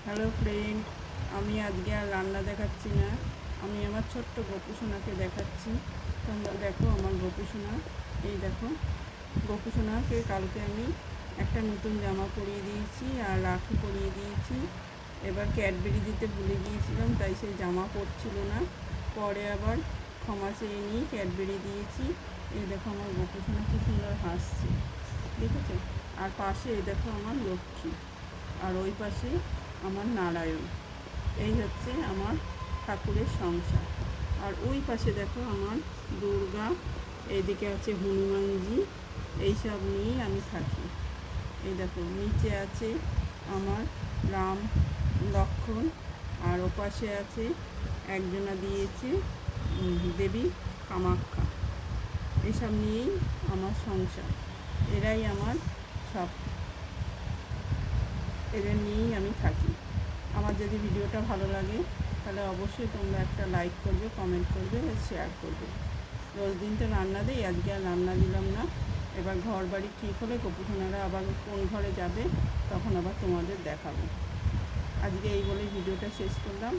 Hello friend, আমি আজকে আর রান্না দেখাচ্ছি না। আমি আমার ছোট্ট গোপুসোনাকে দেখাচ্ছি। তোমরা দেখো আমার গোপুসোনা। এই দেখো, গোপুসোনাকে কালকে আমি একটা নতুন জামা পরিয়ে দিয়েছি আর রাখি পরিয়ে দিয়েছি। এবার ক্যাডবেরি দিতে ভুলে গিয়েছিলাম, তাই সেই জামা পরছিল না। পরে আবার ক্ষমা চেয়ে নিয়ে ক্যাডবেরি দিয়েছি। এই দেখো আমার গোপুসোনা কি সুন্দর হাসছে, দেখেছো? আর পাশে এই দেখো আমার লক্ষ্মী, আর ওই পাশে আমার নারায়ণ। এই হচ্ছে আমার ঠাকুরের সংসার। আর ওই পাশে দেখো আমার দুর্গা, এইদিকে আছে হনুমানজি। এইসব নিয়েই আমি থাকি। এই দেখো নিচে আছে আমার রাম, লক্ষ্মণ, আর ওপাশে আছে একজনা দিয়েছে দেবী কামাখ্যা। এসব নিয়েই আমার সংসার, এরাই আমার সব, এদের নিয়েই আমি থাকি। আমার যদি ভিডিওটা ভালো লাগে তাহলে অবশ্যই তোমরা একটা লাইক করবে, কমেন্ট করবে, শেয়ার করবে। রোজ দিন তো রান্না দিই, আজকে আর রান্না দিলাম না। এবার ঘর বাড়ি ঠিক হলে গোপুসোনারা আবার কোন ঘরে যাবে তখন আবার তোমাদের দেখাবো। আজকে এই বলে ভিডিওটা শেষ করলাম।